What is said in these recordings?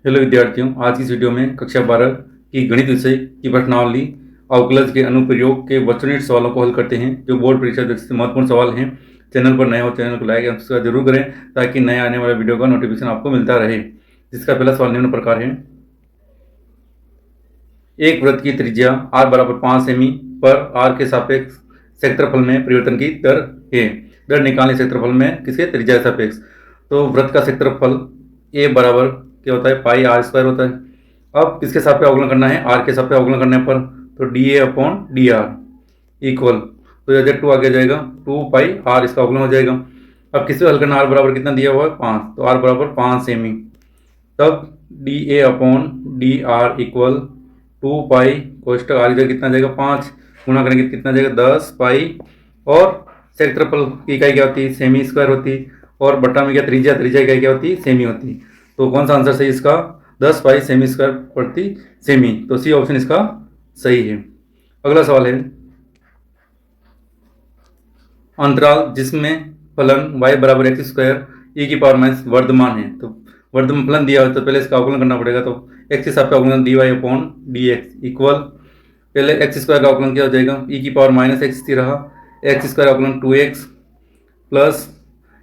Hello विद्यार्थियों, आज की इस वीडियो में कक्षा 12 की गणित विषय की प्रश्नावली अवकलज के अनुप्रयोग के वस्तुनिष्ठ सवालों को हल करते हैं, जो बोर्ड परीक्षा दृष्टि से महत्वपूर्ण सवाल हैं। चैनल पर नए हो चैनल को लाइक एवं सब्सक्राइब जरूर करें ताकि नए आने वाले वीडियो का नोटिफिकेशन आपको मिलता रहे। जिसका पहला सवाल निम्न प्रकार है। एक वृत्त की त्रिज्या r बराबर 5 सेमी पर r के सापेक्ष क्षेत्रफल में परिवर्तन की दर है। दर निकालने क्षेत्रफल में किसके त्रिज्या के सापेक्ष। तो वृत्त का क्षेत्रफल a बराबर क्या होता है, पाई आर स्क्वायर होता है। अब किसके साथ पे अवकलन करना है, आर के साथ पे अवकलन करने पर तो D A upon D R equal, तो यह टू आगे जाएगा 2 पाई आर, इसका अवकलन हो जाएगा। अब किससे हल करना, आर बराबर कितना दिया हुआ है 5, तो आर बराबर 5 सेमी। तब D A upon D R equal 2 pi कोष्टक आर इधर कितना जाएगा 5, गुणा करेंगे कितना जाएगा 10 पाई, और क्षेत्रफल की इकाई क्या होती है, सेमी स्क्वायर होती, और बटा में क्या त्रिज्या, त्रिज्या इकाई क्या होती है, सेमी होती। तो कौन सा आंसर सही इसका, 10 पाई सेमी स्क्वायर प्रति सेमी, तो सी ऑप्शन इसका सही है। अगला सवाल है, अंतराल जिसमें फलन y बराबर एक्स स्क्वायर ई की पावर माइनस वर्धमान है। तो वर्धमान फलन दिया हो तो पहले इसका अवकलन करना पड़ेगा। तो एक्स के साथ अवकलन d y upon d x equal, पहले एक्स स्क्वायर का अवकलन क्या हो जाएगा, ई की पावर माइनस एक्स स्थिर रहा, एक्स स्क्वायर अवकलन 2x प्लस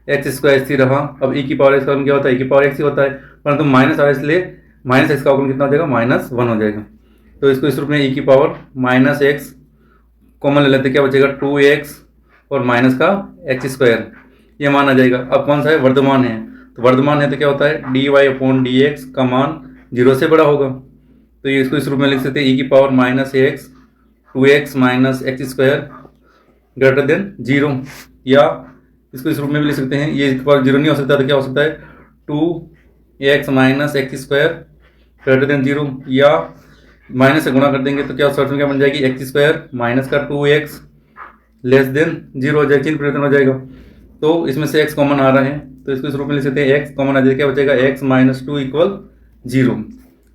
एक्स स्क्वायर स्थिर रहा। अब ई की पावर एक्स का अवकलन क्या होता है, ई की पावर एक्स ही होता है, परंतु माइनस आ इसलिए माइनस एक्स का अवकलन कितना हो जाएगा, -1 हो जाएगा। तो इसको इस रूप में ई की पावर माइनस एक्स कॉमन ले लेते, क्या बचेगा 2x और माइनस का एक्स स्क्वायर, ये मान आ जाएगा। अब कौन सा है, वर्धमान है, तो वर्धमान है तो क्या होता है d y upon d x का मान 0 से बड़ा होगा। तो ये इसको इस रूप में लिख सकते हैं, ई की power minus x 2x minus x square greater than 0, या इसको इस रूप में भी लिख सकते हैं, ये एक बार 0 नहीं हो सकता तो क्या हो सकता है 2x minus x square greater than 0, या माइनस से गुणा कर देंगे तो क्या शॉर्ट में क्या बन जाएगी, एक्स स्क्वायर माइनस का 2x लेस देन 0 हो जाएगा, चिन्ह परिवर्तन हो जाएगा। तो इसमें से x कॉमन आ रहा है तो इसको इस रूप में लिख सकते हैं, x कॉमन आ जाएगा, क्या बचेगा x माइनस 2 इक्वल 0।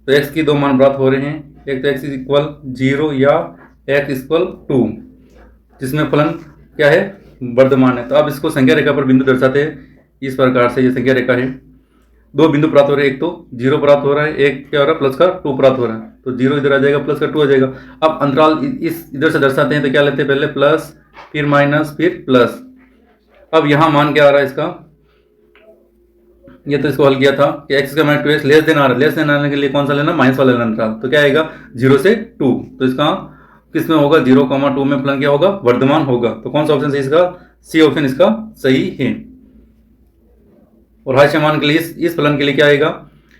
तो x की दो मान प्राप्त हो रहे हैं, एक तो x इक्वल 0 या x इक्वल 2, जिसमें फलन क्या है, वर्धमान है। तो अब इसको संख्या रेखा पर बिंदु दर्शाते हैं इस प्रकार से। ये संख्या रेखा है, दो बिंदु प्राप्त हो रहे हैं, एक तो 0 प्राप्त हो रहा है, एक क्या हो रहा है प्लस का 2 प्राप्त हो रहा है। तो 0 इधर आ जाएगा, प्लस का 2 आ जाएगा। अब अंतराल इस इधर से दर्शाते हैं तो क्या लेते हैं, पहले प्लस फिर माइनस फिर प्लस। अब यहाँ मान क्या आ रहा है इसका, ये तो इसको हल किया था कि एक्स का माइनस 2x लेस देन आ रहा है, लेस देन आने के लिए कौन सा लेना, माइनस वाला लेना अंतराल। तो क्या आएगा 0 से 2, तो इसका किसमें होगा 0,2 में फलन क्या होगा, वर्धमान होगा। तो कौन सा ऑप्शन सही इसका, सी ऑप्शन इसका सही है। और हास्य मान के लिए इस फलन के लिए क्या आएगा,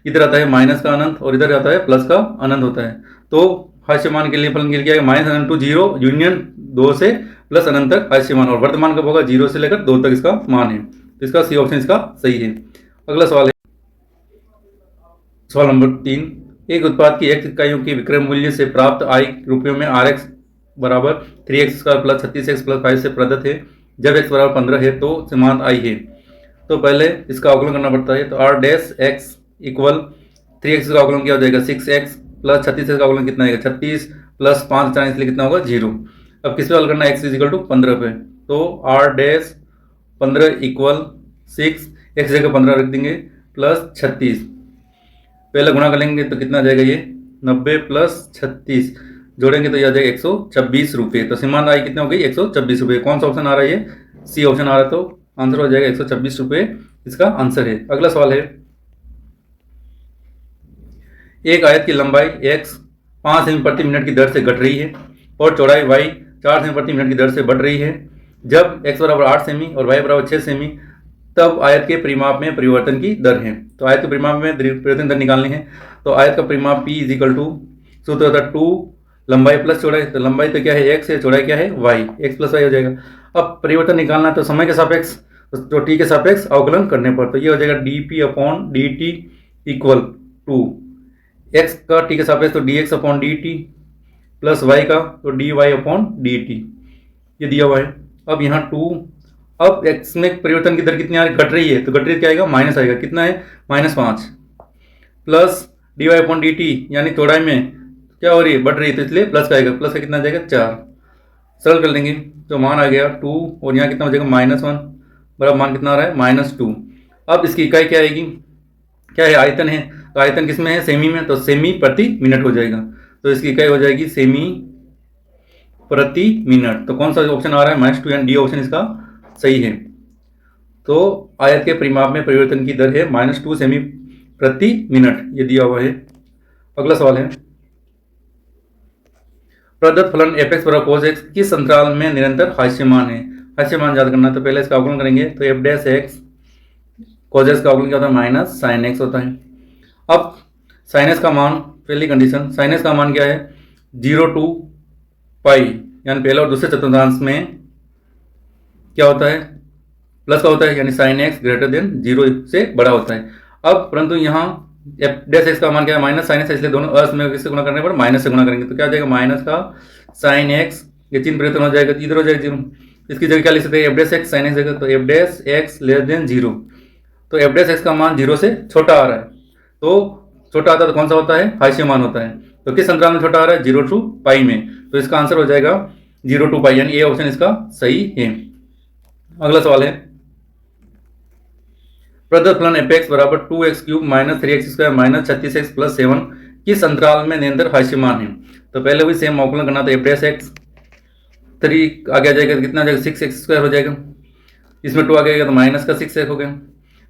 इधर आता है माइनस का अनंत और इधर आता है प्लस का अनंत होता है। तो हास्य मान के लिए फलन के लिए क्या आएगा, माइनस अनंत टू 0 यूनियन 2 से प्लस अनंत तक हास्य मान, और वर्धमान कब होगा 0 से लेकर 2 तक इसका मान है। तो इसका सी ऑप्शन इसका सही है। अगला सवाल है, सवाल नंबर 3, एक उत्पाद की x इकाइयों के विक्रय मूल्य से प्राप्त आय रुपयों में rx बराबर 3x square plus 36x plus 5 से प्रदत्त है। जब x बराबर 15 है तो सीमांत आय है। तो पहले इसका अवकलन करना पड़ता है। तो r dash x equal 3x का अवकलन क्या हो जाएगा 6x प्लस 36x का अवकलन कितना आएगा 36 प्लस 5 4 इसलिए कितना होगा 0। अब किस पे हल करना है, x इक्वल टू 15 पे। तो r डैश 15 इक्वल 6, x जगह 15 रख देंगे प्लस 36, पहले गुणा कर लेंगे तो कितना आ जाएगा, ये 90 प्लस 36 जोड़ेंगे तो यह आ जाएगा 126 रुपये। तो सीमांत आय कितने हो गई 126 रुपये। कौन सा ऑप्शन आ रहा है, ये सी ऑप्शन आ रहा है। तो आंसर हो जाएगा 126 रुपये, इसका आंसर है। अगला सवाल है, एक आयत की लंबाई x 5 सेमी प्रति मिनट की दर से घट रही है और चौड़ाई y 4 सेमी प्रति मिनट की दर से बढ़ रही है। जब x बराबर 8 सेमी और y बराबर 6 सेमी, तब आयत के परिमाप में परिवर्तन की दर है। तो आयत के परिमाप में परिवर्तन दर निकालनी है। तो आयत का परिमाप p इज इक्वल टू सूत्र होता है 2 लंबाई प्लस चौड़ाई। तो लंबाई तो क्या है x है, चौड़ाई क्या है y, x प्लस y हो जाएगा। अब परिवर्तन निकालना है तो समय के सापेक्ष, तो t के सापेक्ष अवकलन करने पर तो ये हो जाएगा dp upon dt equal to x का t के सापेक्ष तो dx upon dt plus y का तो dy अपॉन dt, ये दिया हुआ है। अब यहाँ 2, अब x में परिवर्तन की दर कितनी आ रही, घट रही है, तो घट रही क्या आएगा माइनस आएगा, कितना है -5 plus d y upon d t, यानी चौड़ाई में क्या हो रही है, बढ़ रही है, तो इसलिए प्लस का आएगा, प्लस का कितना आ जाएगा 4। सरल कर लेंगे तो मान आ गया 2 और यहाँ कितना हो जाएगा -1 बराबर मान कितना आ रहा है -2। अब इसकी इकाई क्या आएगी, क्या है आयतन है, तो आयतन किस में है, सेमी में, तो सेमी प्रति मिनट हो जाएगा। तो इसकी इकाई हो जाएगी सेमी प्रति मिनट। तो कौन सा ऑप्शन आ रहा है, -2 यानी डी ऑप्शन इसका सही है। तो आयत के परिमाप में परिवर्तन की दर है -2 सेमी प्रति मिनट, ये दिया हुआ है। अगला सवाल है, प्रदत्त फलन f(x) बराबर cos x किस अंतराल में निरंतर हास्यमान है। हास्यमान याद करना, तो पहले इसका अवकलन करेंगे, तो f' cos x का अवकलन क्या होता है, माइनस साइन एक्स होता है। अब साइन एक्स का मान, पहली कंडीशन, साइन एक्स का मान क्या है, 0 to पाई, यानी पहले और दूसरे चतुर्थांश में क्या होता है, प्लस का होता है, यानी साइन एक्स ग्रेटर देन 0 से बड़ा होता है। अब परंतु यहाँ f' का मान क्या है, माइनस साइन एक्स, इसलिए दोनों अर्थ में किससे गुणा करने पर माइनस से गुणा करेंगे, तो क्या आ जाएगा, माइनस का साइन एक्स, ये चिन्ह परिवर्तन हो जाएगा, इधर हो जाएगा 0। इसकी जगह क्या लिख सकते हैं, f' साइन एक्स जगह, तो f' लेस देन 0। तो f' का मान 0 से छोटा आ रहा है, तो छोटा आता है तो कौन सा होता है, हास्यमान होता है। तो किस अंतराल में छोटा आ रहा है, 0 to पाई में, तो इसका आंसर हो जाएगा 0 to पाई, यानी ए ऑप्शन इसका सही है। अगला सवाल है, प्रदत्त फलन f(x) बराबर 2x³ - 3x² - 36x + 7 किस अंतराल में निरंतर हास्यमान है। तो पहले भी सेम अवकलन करना, तो f'(x) 3 आगे आ जाएगा तो कितना आ जाएगा, 6x² हो जाएगा, इसमें 2 आ गया तो माइनस का 6x हो गया,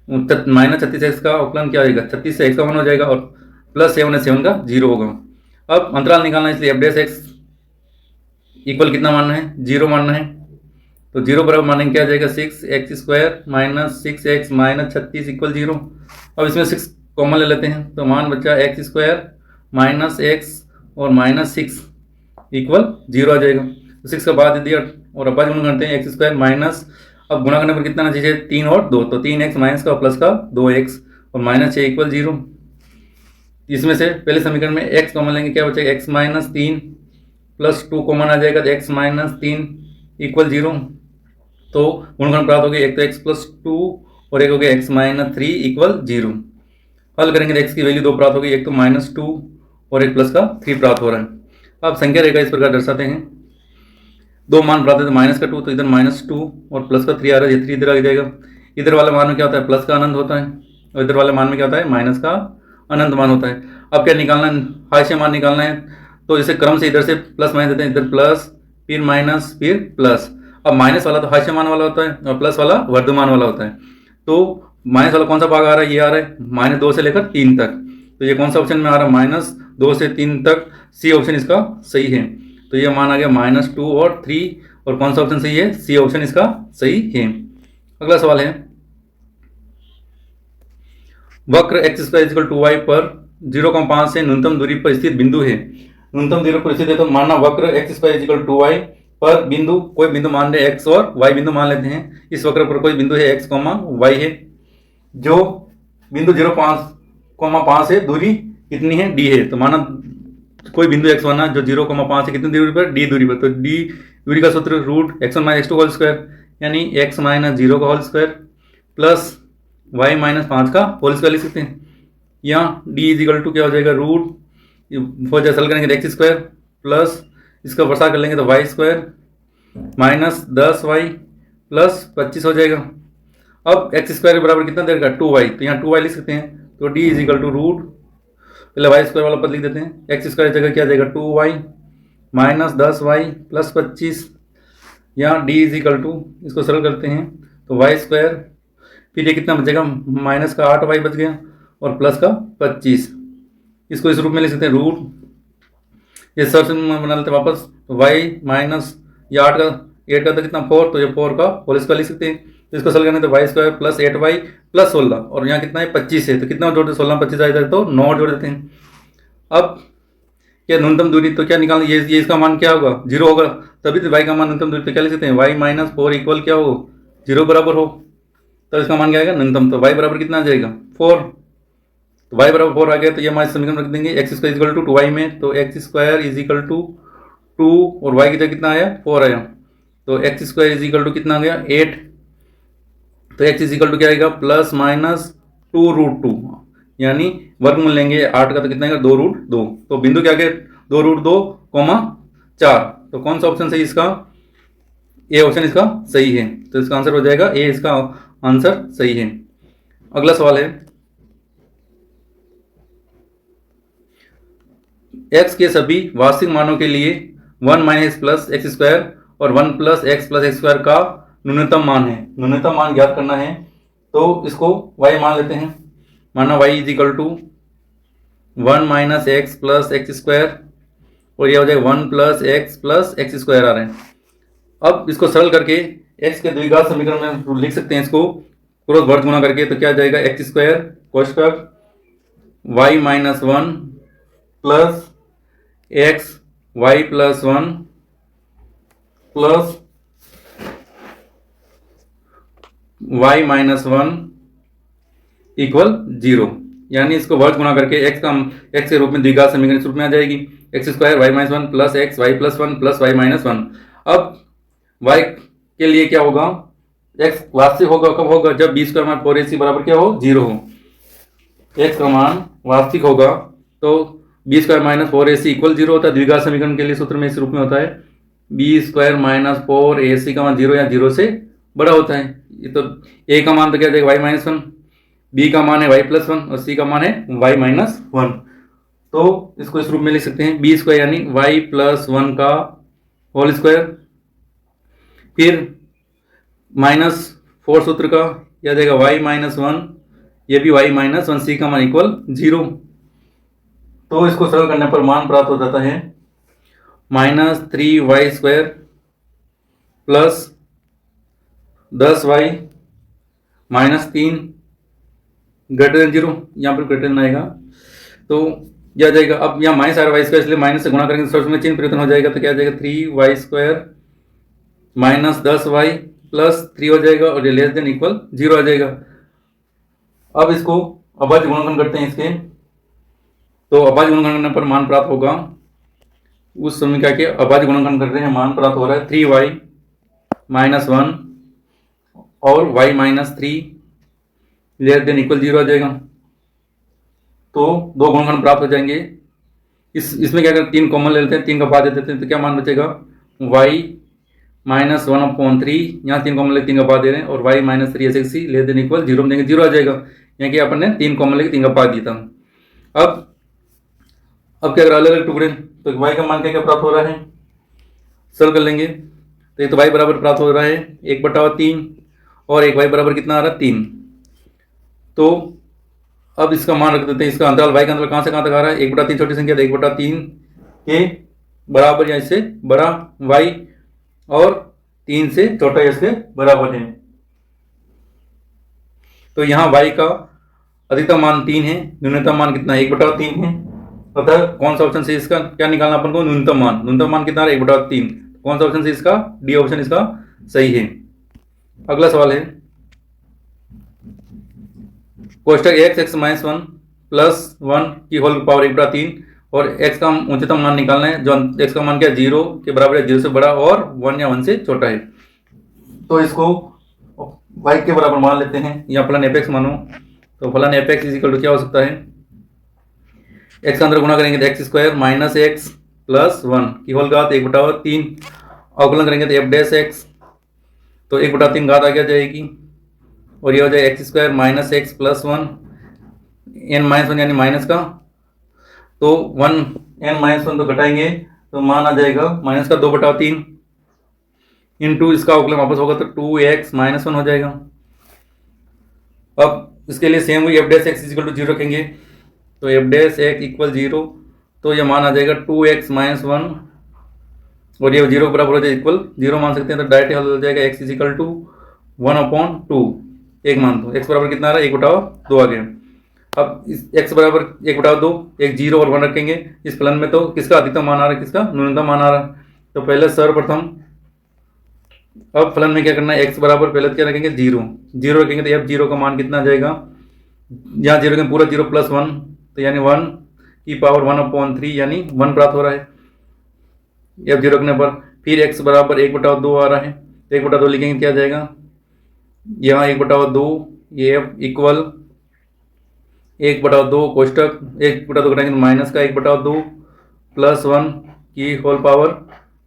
-36x का अवकलन क्या आएगा, 36 से x का 1 हो जाएगा, और +7 है, 7 का 0 होगा। अब अंतराल निकालना है, इसलिए f'(x) इक्वल कितना मानना है, 0 मानना है, तो 0 बराबर मानेंगे क्या आ जाएगा, 6x² - 6x - 36 = 0। अब इसमें 6 कॉमन ले लेते हैं, तो मान बच्चा x² - x और -6 = 0 आ जाएगा। तो 6 का बाद दे दिया और अब गुणा करते हैं, x² माइनस, अब गुणा करने पर कितना आना चाहिए, 3 और 2, तो 3x माइनस का प्लस का 2x और -6 = 0। इसमें से पहले समीकरण में x कॉमन लेंगे, क्या बचेगा, x - 3 + 2 कॉमन आ जाएगा, तो x - 3 = 0। तो गुणनखंड प्राप्त हो गया, एक तो x + 2 और एक हो गया x - 3 = 0। हल करेंगे तो x की वैल्यू 2 प्राप्त होगी, एक तो -2 और एक प्लस का 3 प्राप्त हो रहा है। अब संख्या रेखा इस प्रकार दर्शाते हैं, 2 मान प्राप्त है, तो -2, तो इधर -2 और प्लस का 3 आ रहा है, ये 3 इधर आ जाएगा। इधर वाले मान में क्या होता है, प्लस का अनंत होता है, और इधर वाले मान में क्या होता है, माइनस का अनंत मान होता है। अब क्या निकालना है, हास्य मान निकालना है, तो इसे क्रम से इधर से प्लस माइनस देते हैं, इधर प्लस फिर माइनस फिर प्लस। अब माइनस वाला तो हास्य मान वाला होता है और प्लस वाला वर्धमान वाला होता है। तो माइनस वाला कौन सा भाग आ रहा है, ये आ रहा है -2 से लेकर 3 तक, तो ये कौन सा ऑप्शन में आ रहा है, -2 से 3 तक, सी ऑप्शन इसका सही है। तो ये मान आ गया -2 और 3, और कौन सा ऑप्शन सही है, सी ऑप्शन इसका सही है। अगला सवाल है, वक्र x² = 2y पर 0,5 से न्यूनतम दूरी पर स्थित बिंदु है। न्यूनतम दूरी पर स्थित है, तो मानना वक्र x² = 2y पर बिंदु, कोई बिंदु मान रहे x और y बिंदु मान लेते हैं। इस वक्र पर कोई बिंदु है x, y है, जो बिंदु 0,5 से दूरी कितनी है, d है। तो माना कोई बिंदु x माना जो 0,5 से कितनी दूरी पर, d दूरी पर, तो d दूरी का सूत्र √(x1 - x2) यानी x - 0 प्लस y - 5 का होल स्क्वायर लिख सकते हैं। यहाँ d = क्या हो जाएगा, रूट हो जाए, सरल करेंगे तो x² प्लस इसका वर्षा कर लेंगे तो y² माइनस 10y प्लस 25 हो जाएगा। अब x² के बराबर कितना देगा, 2y, तो यहाँ 2y लिख सकते हैं। तो d = पहले y² वाला पद लिख देते हैं, x² जगह क्या जाएगा, 2y माइनस 10y प्लस 25। यहाँ d = इसको सरल करते हैं तो y², फिर ये कितना बचेगा, माइनस का 8y बच गया और प्लस का 25। इसको इस रूप में लिख सकते हैं, रूट, ये सर से बना लेते हैं वापस, तो y माइनस ये 8 का तो कितना 4, तो ये 4 का होल स्क्वायर लिख सकते हैं। तो इसको सरल करने तो y² प्लस 8y प्लस 16, और यहाँ कितना है 25 है, तो कितना जोड़ते 16 25 आ जाए तो 9 जोड़ देते हैं। अब क्या न्यूनतम दूरी, तो क्या निकालना, ये इसका मान क्या होगा, 0 होगा, तभी तो y का मान न्यूनतम दूरी, तो क्या लिख सकते हैं, y - 4 = क्या हो, 0 बराबर हो, तो इसका मान क्या आएगा न्यूनतम। तो y बराबर कितना आ जाएगा, 4, तो y बराबर 4 आ गया। तो ये हमारे समीकरण रख देंगे, x² = 2y में, तो x² = 2 और y की जगह कितना आया, 4 आया, तो x² = कितना आ गया, 8। तो x = क्या आएगा, प्लस माइनस 2√2, यानी वर्गमूल लेंगे 8 का तो कितना आएगा, 2√2। तो बिंदु क्या गया, 2√2, 4। तो कौन सा ऑप्शन सही इसका, ए ऑप्शन इसका सही है। तो इसका आंसर हो जाएगा ए, इसका आंसर सही है। अगला सवाल है, x के सभी वास्तविक मानों के लिए 1 माइनस प्लस एक्स स्क्वायर और 1 प्लस एक्स स्क्वायर का न्यूनतम मान है। न्यूनतम मान ज्ञात करना है, तो इसको y मान लेते हैं। माना y is equal to 1 minus x plus x square और यह हो जाएगा 1 प्लस एक्स स्क्वायर आ रहे हैं। अब इसको सरल करके x के द्विघात समीकरण में लिख सकते हैं इसको क्रॉस वर्ग गुणा करके, तो क्या आ जाएगा एक्स स्क्वायर कोष्ठक y minus 1 plus x y plus 1 plus y minus 1 equal 0, यानी इसको वर्ग गुणा करके x के रूप में द्विघात समीकरण इस रूप में आ जाएगी x square y minus 1 plus x y plus 1 plus y minus 1। अब y के लिए क्या होगा, x वास्तविक होगा कब होगा, जब b स्क्वायर माइनस 4ac बराबर क्या हो 0 हो। x का मान वास्तविक होगा तो b square minus 4ac equal 0 होता है। द्विघात समीकरण के लिए सूत्र में इस रूप में होता है b स्क्वायर माइनस 4ac का मान 0 या 0 से बड़ा होता है। ये तो a का मान तो क्या जाएगा वाई माइनस 1, b का मान है वाई प्लस 1 और c का मान है वाई माइनस 1। तो इसको इस रूप में लिख सकते हैं b स्क्वायर यानी वाई प्लस 1 का होल स्क्वायर, फिर माइनस 4 सूत्र का यह जाएगा y माइनस 1, ये भी y माइनस 1, c का मान इक्वल 0। तो इसको सरल करने पर मान प्राप्त हो जाता है minus 3y square plus 10y minus 3 greater than 0, यहाँ पर ग्रेटर देन आएगा तो यह जाएगा। अब यहाँ माइनस वाई स्क्वायर इसलिए माइनस से गुणा करेंगे तो में चिन्ह परिवर्तन हो जाएगा, तो क्या जाएगा 3y square minus 10y plus 3 हो जाएगा और ये लेस देन इक्वल 0 आ जाएगा। अब इसको अभाज्य गुणनखंड करते हैं इसके, तो अभाज्य गुणनखंड करने पर मान प्राप्त होगा उस समीकरण का के अभाज्य गुणनखंड करते हैं, मान प्राप्त हो रहा है 3y माइनस 1 और y minus 3 less than equal 0 आ जाएगा। तो दो गुणनखंड प्राप्त हो जाएंगे। इसमें क्या करते हैं 3 कॉमन ले लेते हैं, 3 का बाद देते हैं तो क्या मान बचेगा y माइनस 1/3, यहाँ 3 कॉमन लेके 3 का बाद दे रहे हैं और y minus 3 less than equal 0 में देंगे 0 आ जाएगा, यहाँ कि अपन ने 3 कॉमन लेके 3 का बाद दिया था। अब क्या अगर अलग अलग टुकड़े तो y का मान क्या प्राप्त हो रहा है, सरल कर लेंगे तो ये तो y बराबर प्राप्त हो रहा है 1/3 और एक y बराबर कितना आ रहा है 3। तो अब इसका मान रख देते हैं, इसका अंतराल y का अंतराल कहाँ से कहाँ तक आ रहा है 1/3 छोटी संख्या 1/3 के बराबर या इससे बड़ा y और 3 से छोटा इसके बराबर है। तो यहाँ y का अधिकतम मान 3 है, न्यूनतम मान कितना 1/3 है। अतः कौन सा ऑप्शन से इसका क्या निकालना अपन को न्यूनतम मान कितना है 1/3, कौन सा ऑप्शन से इसका डी ऑप्शन इसका सही है। अगला सवाल है कोष्ठक x माइनस 1 प्लस 1 की होल पावर 1/3 और x का उच्चतम मान निकालना है, जो x का मान क्या 0 के बराबर है, 0 से बड़ा और 1 या 1 से छोटा है। तो इसको y के बराबर मान लेते हैं या फलन fx मानो, तो फलन fx इज इक्वल टू क्या हो सकता है x का अंदर गुणा करेंगे तो x square minus x plus 1 की होल घात 1/3, अवकलन करेंगे तो f डैश x तो 1/3 घात आगे जाएगी और ये हो जाएगा x square minus x plus 1 n minus 1 यानी माइनस का, तो 1 n माइनस 1 तो घटाएंगे तो मान आ जाएगा माइनस का 2/3 इंटू इसका अवकलन वापस होगा तो 2x माइनस 1 हो जाएगा। अब इसके लिए सेम वही f dash x equal to 0 रखेंगे तो f डैश x इक्वल 0, तो ये मान आ जाएगा 2x माइनस 1 और ये 0 के बराबर हो जाए इक्वल 0 मान सकते हैं, तो डायरेक्ट हल हो जाएगा x इज इक्वल टू 1/2 एक मान दो, x बराबर कितना आ रहा है 1/2 आ गया। अब इस x बराबर 1/2 एक 0 और 1 रखेंगे इस फलन में, तो किसका अधिकतम मान आ रहा है किसका न्यूनतम मान आ रहा है, तो पहले सर्वप्रथम अब फलन में क्या करना है x बराबर पहले क्या रखेंगे 0 रखेंगे तो f0 का मान कितना आ जाएगा, यहाँ 0 रखेंगे पूरा 0 प्लस 1 तो यानी 1 की पावर 1/3 यानी 1 प्राप्त हो रहा है f0 रखने पर। फिर x बराबर 1/2 आ रहा है, 1/2 लिखेंगे क्या आ जाएगा यहाँ 1/2 ये f इक्वल 1/2 कोष्टक 1/2 घटाएंगे तो माइनस का 1/2 प्लस 1 की होल पावर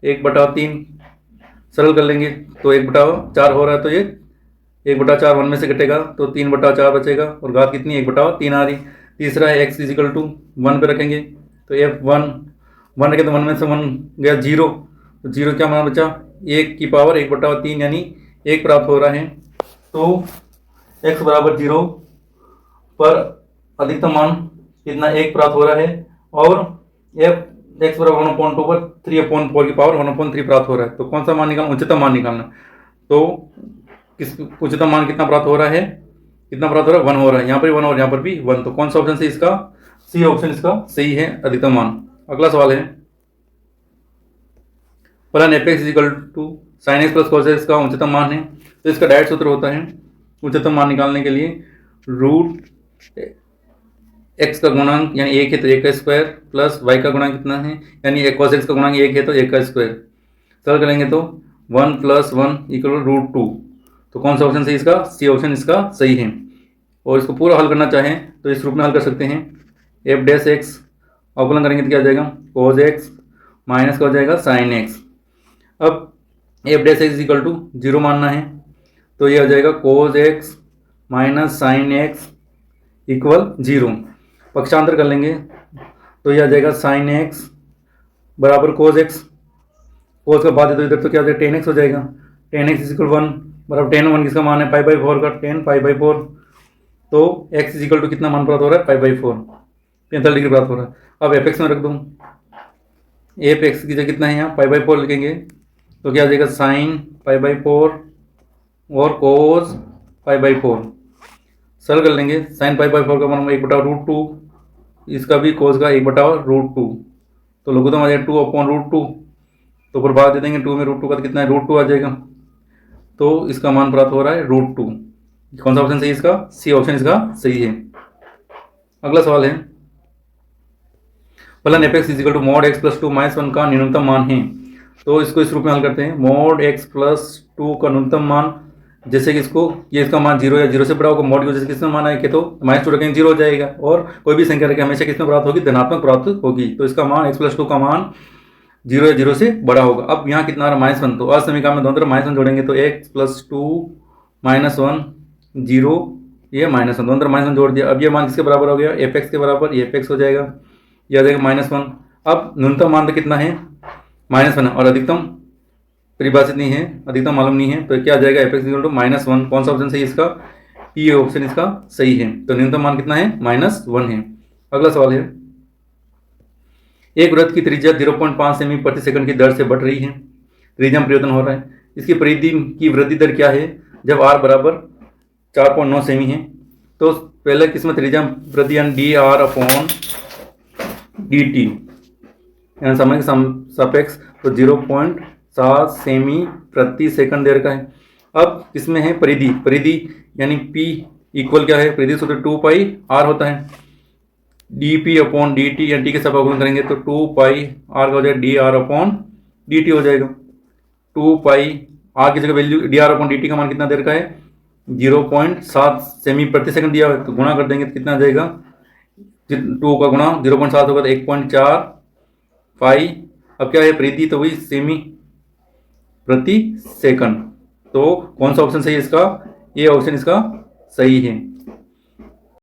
1/3, सरल कर लेंगे तो 1/4 हो रहा है, तो ये 1/4 1 में से घटेगा तो 3/4 बचेगा और घात कितनी 1/3 आ रही। तीसरा है x इजिकल टू 1 पे रखेंगे तो f1 1 रखे तो 1 में से 1 गया 0, तो 0 क्या मान बचा 1 की पावर 1/3 यानी 1 प्राप्त हो रहा है। तो x बराबर 0 पर अधिकतम मान कितना 1 प्राप्त हो रहा है और x बराबर 1/2 पर 3/4 की पावर 1/3 प्राप्त हो रहा है। तो कौन सा मान निकालना, उच्चतम मान निकालना। तो किस उच्चतम मान कितना प्राप्त हो रहा है, कितना प्राप्त हो रहा है 1 हो रहा है, यहाँ पर भी 1 और यहाँ पर भी 1। तो कौन सा ऑप्शन सही इसका, सी ऑप्शन इसका सही है, अधिकतम मान। अगला सवाल है फलन f x equal to sine x plus cos x का उच्चतम मान है। तो इसका डायरेक्ट सूत्र होता है उच्चतम मान निकालने के लिए रूट एक्स का गुणांक यानी 1 है तो 1 का स्क्वायर प्लस वाई का गुणांक कितना है यानी कॉस एक्स का गुणांक 1 है तो 1 का स्क्वायर। सरल करेंगे तो 1 + 1 = √2। तो कौन सा ऑप्शन सही इसका, सी ऑप्शन इसका सही है। और इसको पूरा हल करना चाहें तो इस रूप में हल कर सकते हैं। एफ डैश एक्स अवकलन करेंगे तो क्या आ जाएगा कोज एक्स माइनस का हो जाएगा साइन एक्स। अब F dash x equal to 0 मानना है तो ये हो जाएगा cos x minus sine x equal 0। पक्षांतर कर लेंगे तो ये आ जाएगा साइन एक्स बराबर कोज एक्स, कोज का बाद है तो इधर तो क्या हो जाएगा टेन एक्स हो जाएगा। टेन एक्स इक्वल 1 बराबर टेन 1 किसका मान है π/4 का, 10 π/4। तो x इक्वल टू कितना मान प्राप्त हो रहा है π/4, 45 डिग्री प्राप्त हो रहा है। अब एफ एक्स में रख दूँ, एफ एक्स की जगह कितना है यहाँ π/4 लिखेंगे तो क्या आ जाएगा साइन π/4 और कोज π/4। सरल कर लेंगे, साइन π/4 का मान 1/√2, इसका भी कोज का 1/√2। तो लघुत्तम आ जाएगा 2/√2। तो प्रभाव दे देंगे 2 में √2 का तो कितना है √2 आ जाएगा। तो इसका मान प्राप्त हो रहा है √2। कौन सा ऑप्शन सही इसका, सी ऑप्शन इसका सही है। अगला सवाल है फलन f x equal to mod x plus 2 minus 1 का न्यूनतम मान है। तो इसको इस रूप में हल करते हैं, मॉड एक्स प्लस 2 का न्यूनतम मान, जैसे कि इसको ये इसका मान 0 या 0 से बड़ा होगा, मॉड की वजह से किसमें मान आएगा तो -2 रखेंगे 0 हो जाएगा। और कोई भी संख्या रखें हमेशा किसमें प्राप्त होगी, धनात्मक प्राप्त होगी। तो इसका मान x प्लस 2 का मान 0 या 0 से बड़ा होगा। अब यहाँ कितना आ रहा है -1, तो असमीकरण में दोनों तरफ -1 जोड़ेंगे तो x प्लस 2 -1 0 ये -1 दोनों तरफ -1 जोड़ दिया। अब ये मान किसके बराबर हो गया एफ एक्स के बराबर, ये एफ एक्स हो जाएगा, यह आ जाएगा -1। अब न्यूनतम मान तो कितना है -1 और अधिकतम परिभाषित नहीं है, अधिकतम मालूम नहीं है। तो क्या आ जाएगा एफ एक्स इक्वल टू -1। कौन सा ऑप्शन सही इसका, पी ऑप्शन इसका सही है। तो न्यूनतम मान कितना है -1 है। अगला सवाल है एक वृत्त की त्रिज्या 0.5 सेमी प्रति सेकंड की दर से बढ़ रही है, त्रिज्या में परिवर्तन हो रहा है। इसकी परिधि की वृद्धि दर क्या है जब r बराबर 4.9 सेमी है। तो पहले किसमें त्रिज्या वृद्धि यानी dr/dt यानी समय के सापेक्ष तो 0.7 सेमी प्रति सेकंड देर का है। अब किसमें है परिधि, परिधि यानी p इक्वल क्या है, परिधि सूत्र 2πr होता है, dp/dt या t के साथ अवकलन करेंगे तो 2πr का हो जाएगा dr/dt हो जाएगा। 2πr की जगह वैल्यू dr/dt का मान कितना देर का है 0.7 सेमी प्रति सेकंड दिया है, तो गुणा कर देंगे तो कितना आ जाएगा 2 का गुणा 0.7 होगा तो 1.4 पाई। अब क्या है परिधि तो वही सेमी प्रति सेकंड। तो कौन सा ऑप्शन सही है इसका, ये ऑप्शन इसका सही है।